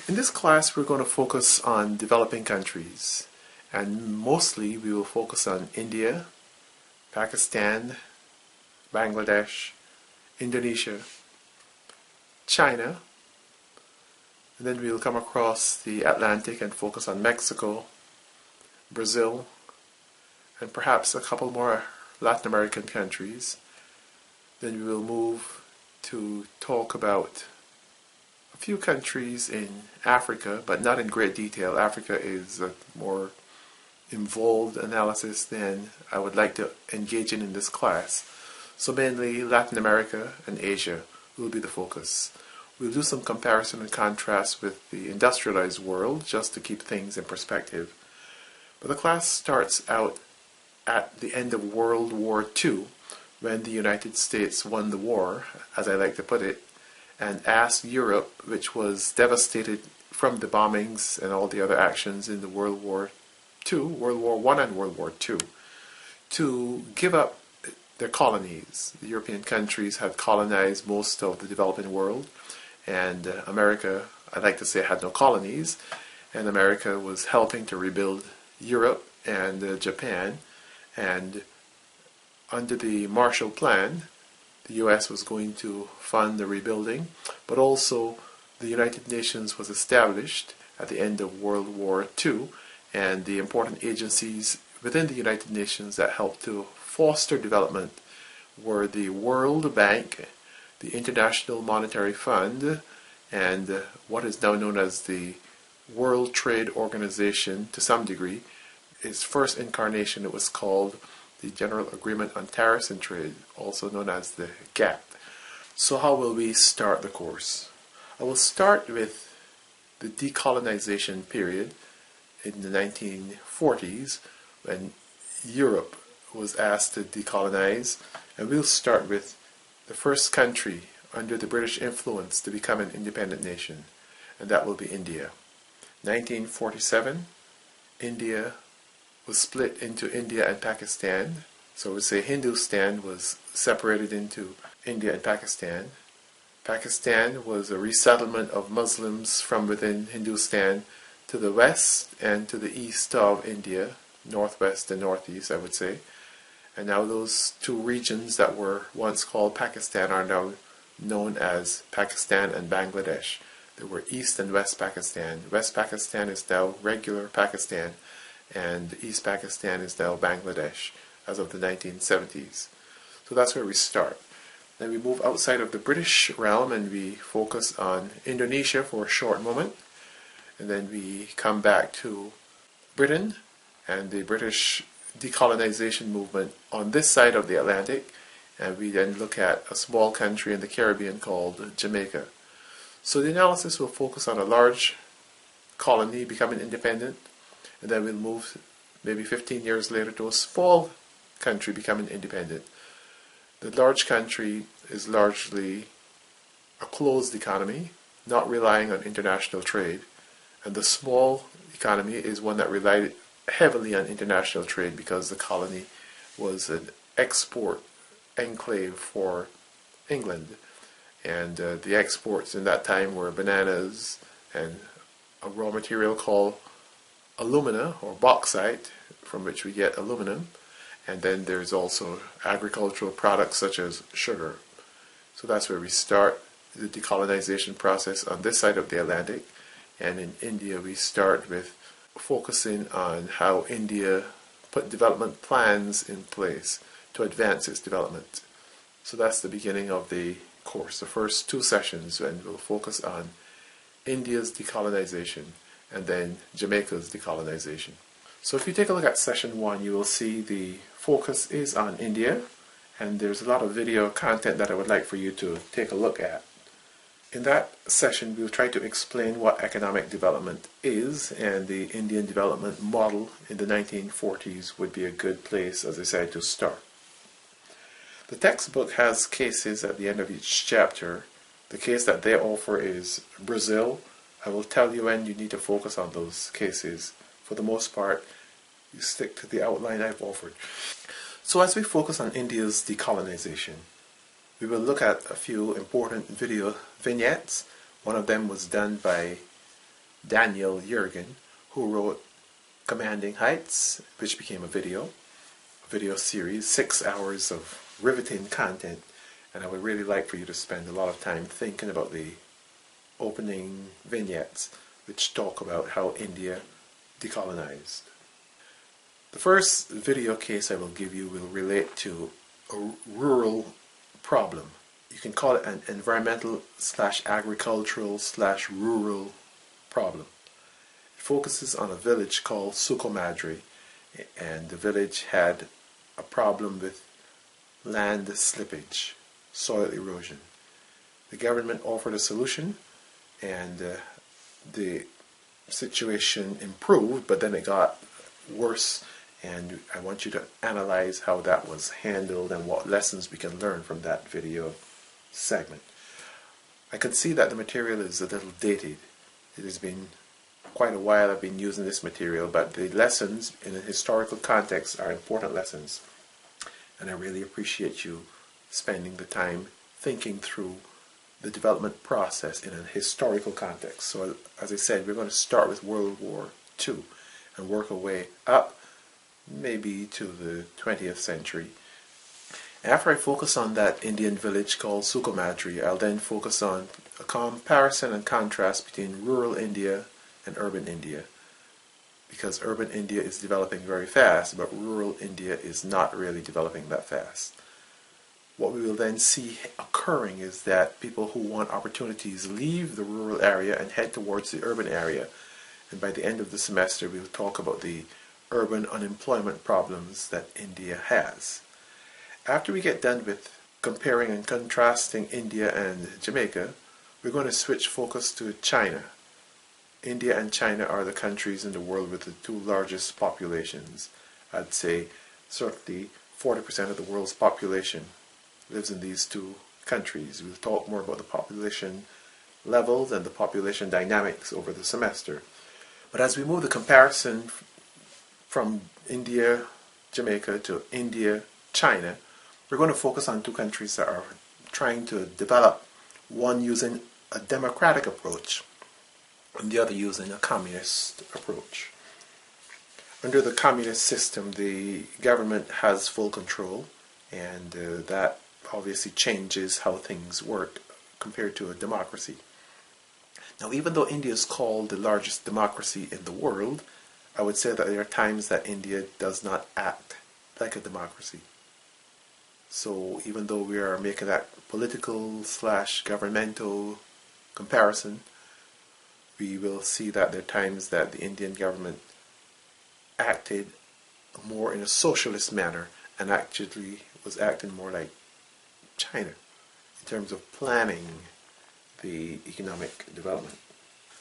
In this class, we're going to focus on developing countries, and mostly we will focus on India, Pakistan, Bangladesh, Indonesia, China, and then we'll come across the Atlantic and focus on Mexico, Brazil, and perhaps a couple more Latin American countries. Then we will move to talk about a few countries in Africa, but not in great detail. Africa is a more involved analysis than I would like to engage in this class. So mainly Latin America and Asia will be the focus. We'll do some comparison and contrast with the industrialized world just to keep things in perspective. But the class starts out at the end of World War II, when the United States won the war, as I like to put it, and asked Europe, which was devastated from the bombings and all the other actions in the World War II, World War I and World War II, to give up their colonies. The European countries had colonized most of the developing world, and America, I like to say, had no colonies, and America was helping to rebuild Europe and Japan, and under the Marshall Plan, the U.S. was going to fund the rebuilding, but also the United Nations was established at the end of World War II, and the important agencies within the United Nations that helped to foster development were the World Bank, the International Monetary Fund, and what is now known as the World Trade Organization to some degree. Its first incarnation, it was called the General Agreement on Tariffs and Trade, also known as the GATT. So how will we start the course? I will start with the decolonization period in the 1940s, when Europe was asked to decolonize, and we'll start with the first country under the British influence to become an independent nation, and that will be India. 1947, India was split into India and Pakistan. So we say Hindustan was separated into India and Pakistan. Pakistan was a resettlement of Muslims from within Hindustan to the west and to the east of India, northwest and northeast, I would say. And now those two regions that were once called Pakistan are now known as Pakistan and Bangladesh. There were East and West Pakistan. West Pakistan is now regular Pakistan, and East Pakistan is now Bangladesh as of the 1970s. So that's where we start. Then we move outside of the British realm and we focus on Indonesia for a short moment. And then we come back to Britain and the British decolonization movement on this side of the Atlantic. And we then look at a small country in the Caribbean called Jamaica. So the analysis will focus on a large colony becoming independent, and then we'll move maybe 15 years later to a small country becoming independent. The large country is largely a closed economy, not relying on international trade, and the small economy is one that relied heavily on international trade because the colony was an export enclave for England, and the exports in that time were bananas and a raw material called alumina or bauxite, from which we get aluminum, and then there's also agricultural products such as sugar. So that's where we start the decolonization process on this side of the Atlantic, and in India we start with focusing on how India put development plans in place to advance its development. So that's the beginning of the course, the first two sessions, and we'll focus on India's decolonization and then Jamaica's decolonization. So if you take a look at session 1, you will see the focus is on India, and there's a lot of video content that I would like for you to take a look at. In that session, we'll try to explain what economic development is, and the Indian development model in the 1940s would be a good place, as I said, to start. The textbook has cases at the end of each chapter. The case that they offer is Brazil. I will tell you when you need to focus on those cases. For the most part, you stick to the outline I've offered. So as we focus on India's decolonization, we will look at a few important video vignettes. One of them was done by Daniel Jurgen, who wrote Commanding Heights, which became a video series, 6 hours of riveting content. And I would really like for you to spend a lot of time thinking about the opening vignettes, which talk about how India decolonized. The first video case I will give you will relate to a rural problem. You can call it an environmental / agricultural / rural problem. It focuses on a village called Sukomadri, and the village had a problem with land slippage, soil erosion. The government offered a solution, and the situation improved, but then it got worse, and I want you to analyze how that was handled and what lessons we can learn from that video segment. I can see that the material is a little dated. It has been quite a while I've been using this material, but the lessons in a historical context are important lessons, and I really appreciate you spending the time thinking through the development process in a historical context. So as I said, we're going to start with World War II and work our way up maybe to the 20th century. After I focus on that Indian village called Sukomadri, I'll then focus on a comparison and contrast between rural India and urban India, because urban India is developing very fast, but rural India is not really developing that fast. What we will then see occurring is that people who want opportunities leave the rural area and head towards the urban area. And by the end of the semester, we will talk about the urban unemployment problems that India has. After we get done with comparing and contrasting India and Jamaica, we're going to switch focus to China. India and China are the countries in the world with the two largest populations. I'd say certainly 40% of the world's population lives in these two countries. We'll talk more about the population levels and the population dynamics over the semester. But as we move the comparison from India, Jamaica to India, China, we're going to focus on two countries that are trying to develop, one using a democratic approach and the other using a communist approach. Under the communist system, the government has full control, and that obviously changes how things work compared to a democracy. Now, even though India is called the largest democracy in the world, I would say that there are times that India does not act like a democracy. So even though we are making that political / governmental comparison, we will see that there are times that the Indian government acted more in a socialist manner and actually was acting more like China in terms of planning the economic development.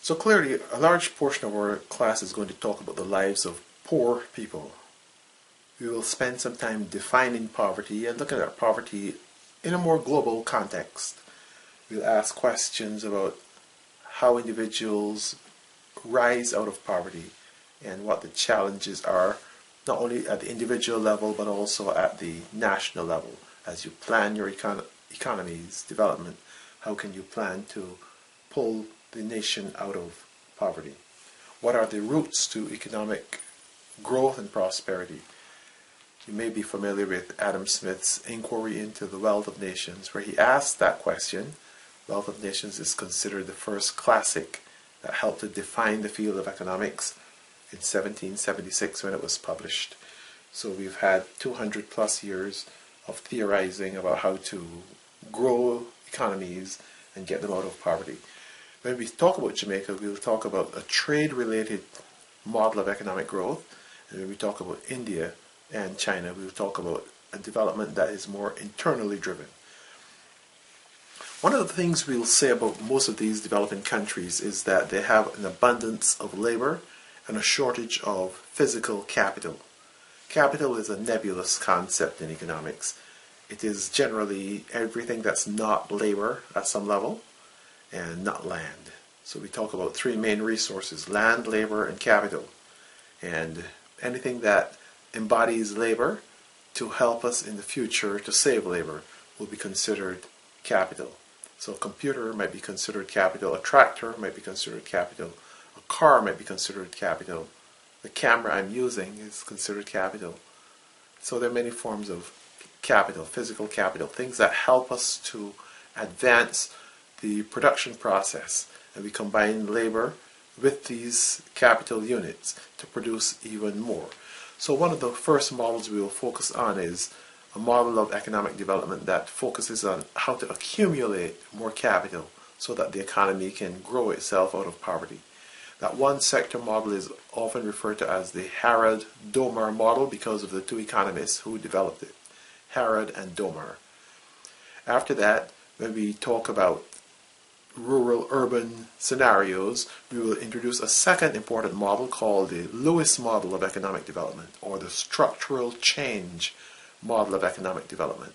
So clearly, a large portion of our class is going to talk about the lives of poor people. We will spend some time defining poverty and looking at poverty in a more global context. We'll ask questions about how individuals rise out of poverty and what the challenges are, not only at the individual level but also at the national level. As you plan your economy's development, how can you plan to pull the nation out of poverty? What are the roots to economic growth and prosperity? You may be familiar with Adam Smith's inquiry into the wealth of nations, where he asked that question. Wealth of Nations is considered the first classic that helped to define the field of economics in 1776 when it was published. So we've had 200 plus years of theorizing about how to grow economies and get them out of poverty. When we talk about Jamaica, we'll talk about a trade-related model of economic growth. And when we talk about India and China, we'll talk about a development that is more internally driven. One of the things we'll say about most of these developing countries is that they have an abundance of labor and a shortage of physical capital. Capital is a nebulous concept in economics. It is generally everything that's not labor at some level and not land. So we talk about three main resources: land, labor, and capital. And anything that embodies labor to help us in the future to save labor will be considered capital. So a computer might be considered capital, a tractor might be considered capital, a car might be considered capital. The camera I'm using is considered capital. So there are many forms of capital, physical capital, things that help us to advance the production process. And we combine labor with these capital units to produce even more. So one of the first models we will focus on is a model of economic development that focuses on how to accumulate more capital so that the economy can grow itself out of poverty. That one sector model is often referred to as the Harrod-Domar model because of the two economists who developed it, Harrod and Domar. After that, when we talk about rural-urban scenarios, we will introduce a second important model called the Lewis model of economic development, or the structural change model of economic development.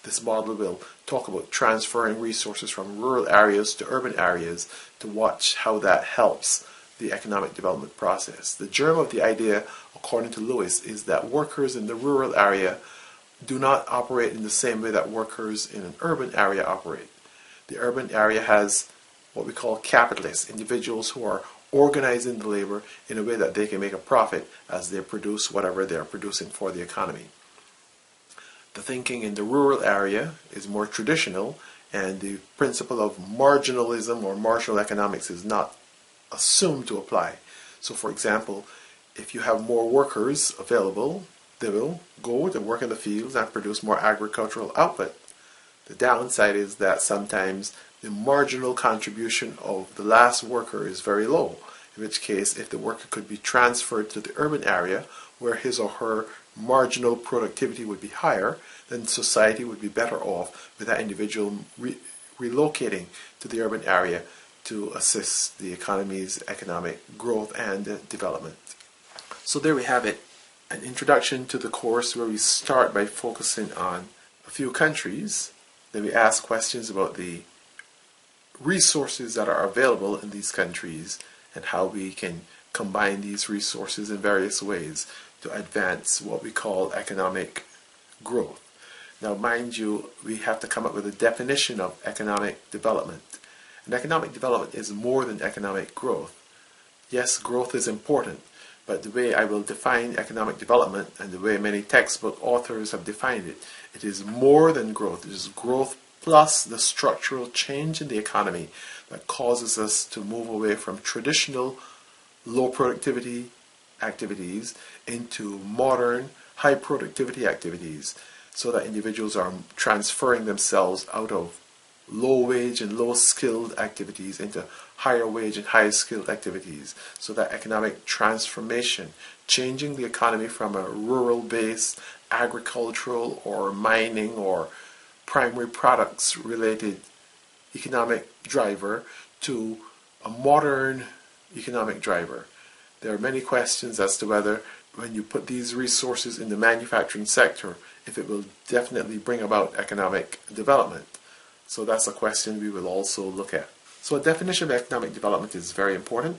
This model will talk about transferring resources from rural areas to urban areas to watch how that helps the economic development process. The germ of the idea, according to Lewis, is that workers in the rural area do not operate in the same way that workers in an urban area operate. The urban area has what we call capitalists, individuals who are organizing the labor in a way that they can make a profit as they produce whatever they are producing for the economy. The thinking in the rural area is more traditional, and the principle of marginalism or marginal economics is not assumed to apply. So for example, if you have more workers available, they will go to work in the fields and produce more agricultural output. The downside is that sometimes the marginal contribution of the last worker is very low, in which case if the worker could be transferred to the urban area where his or her marginal productivity would be higher, then society would be better off with that individual relocating to the urban area to assist the economy's economic growth and development. So there we have it, an introduction to the course where we start by focusing on a few countries. Then we ask questions about the resources that are available in these countries and how we can combine these resources in various ways to advance what we call economic growth. Now, mind you, we have to come up with a definition of economic development. And economic development is more than economic growth. Yes, growth is important, but the way I will define economic development and the way many textbook authors have defined it, it is more than growth. It is growth plus the structural change in the economy that causes us to move away from traditional low productivity activities into modern high productivity activities, so that individuals are transferring themselves out of low wage and low skilled activities into higher wage and higher skilled activities. So that economic transformation, changing the economy from a rural based agricultural or mining or primary products related economic driver to a modern economic driver. There are many questions as to whether when you put these resources in the manufacturing sector, if it will definitely bring about economic development. So that's a question we will also look at. So a definition of economic development is very important,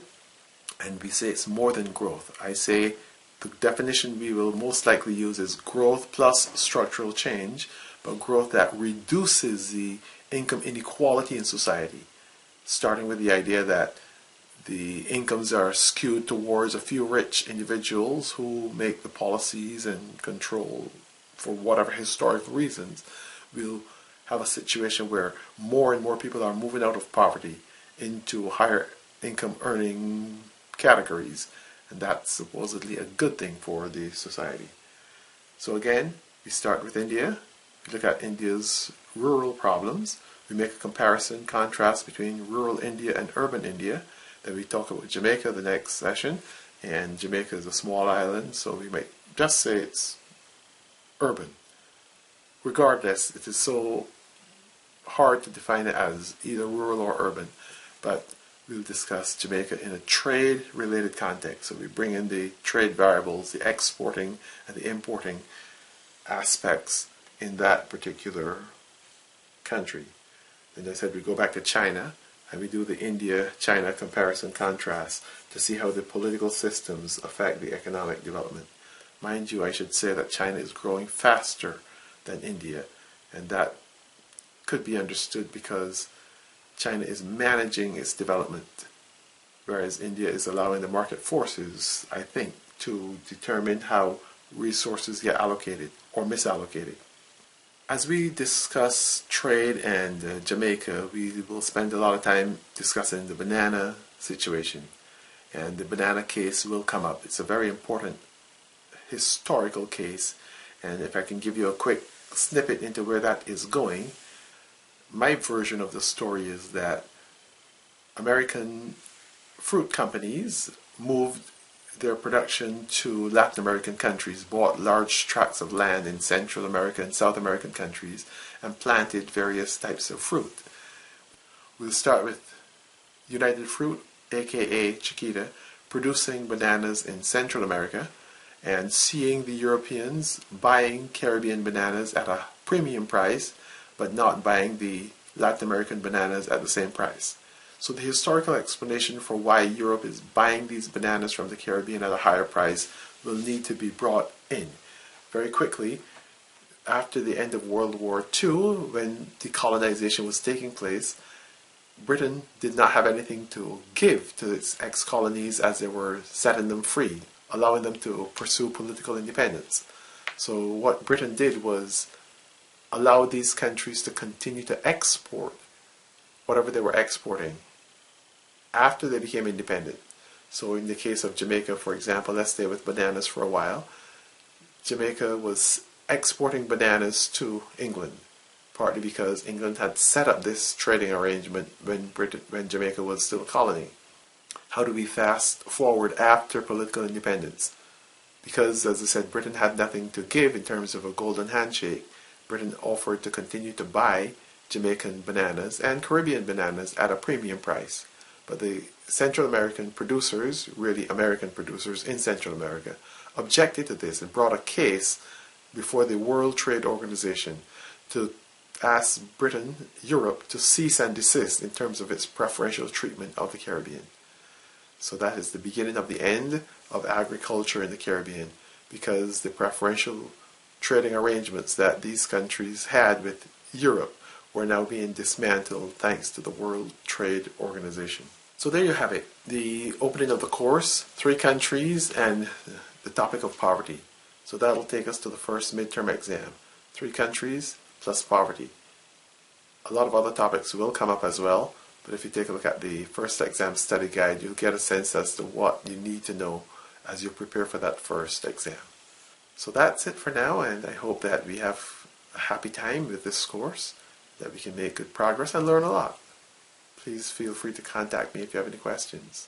and we say it's more than growth. I say the definition we will most likely use is growth plus structural change, but growth that reduces the income inequality in society, starting with the idea that the incomes are skewed towards a few rich individuals who make the policies and control for whatever historical reasons. We'll have a situation where more and more people are moving out of poverty into higher income earning categories, and that's supposedly a good thing for the society. So again, we start with India. We look at India's rural problems. We make a comparison, contrast between rural India and urban India. Then we talk about Jamaica the next session, and Jamaica is a small island, so we might just say it's urban. Regardless, it is so hard to define it as either rural or urban, but we'll discuss Jamaica in a trade-related context. So we bring in the trade variables, the exporting and the importing aspects in that particular country. And as I said, we go back to China, and we do the India-China comparison contrast to see how the political systems affect the economic development. Mind you, I should say that China is growing faster than India, and that could be understood because China is managing its development whereas India is allowing the market forces, I think, to determine how resources get allocated or misallocated. As we discuss trade and Jamaica, we will spend a lot of time discussing the banana situation, and the banana case will come up. It's a very important historical case, and if I can give you a quick snippet into where that is going, my version of the story is that American fruit companies moved their production to Latin American countries, bought large tracts of land in Central America and South American countries, and planted various types of fruit. We'll start with United Fruit, aka Chiquita, producing bananas in Central America and seeing the Europeans buying Caribbean bananas at a premium price, but not buying the Latin American bananas at the same price. So the historical explanation for why Europe is buying these bananas from the Caribbean at a higher price will need to be brought in. Very quickly, after the end of World War II, when decolonization was taking place, Britain did not have anything to give to its ex-colonies as they were setting them free, allowing them to pursue political independence. So what Britain did was allow these countries to continue to export whatever they were exporting after they became independent. So in the case of Jamaica, for example, let's stay with bananas for a while. Jamaica was exporting bananas to England, partly because England had set up this trading arrangement when Jamaica was still a colony. How do we fast forward after political independence? Because, as I said, Britain had nothing to give in terms of a golden handshake. Britain offered to continue to buy Jamaican bananas and Caribbean bananas at a premium price. But the Central American producers, really American producers in Central America, objected to this and brought a case before the World Trade Organization to ask Britain, Europe, to cease and desist in terms of its preferential treatment of the Caribbean. So that is the beginning of the end of agriculture in the Caribbean, because the preferential trading arrangements that these countries had with Europe were now being dismantled thanks to the World Trade Organization. So there you have it, the opening of the course, 3 countries and the topic of poverty. So that'll take us to the first midterm exam, 3 countries plus poverty. A lot of other topics will come up as well, but if you take a look at the first exam study guide, you'll get a sense as to what you need to know as you prepare for that first exam. So that's it for now, and I hope that we have a happy time with this course, that we can make good progress and learn a lot. Please feel free to contact me if you have any questions.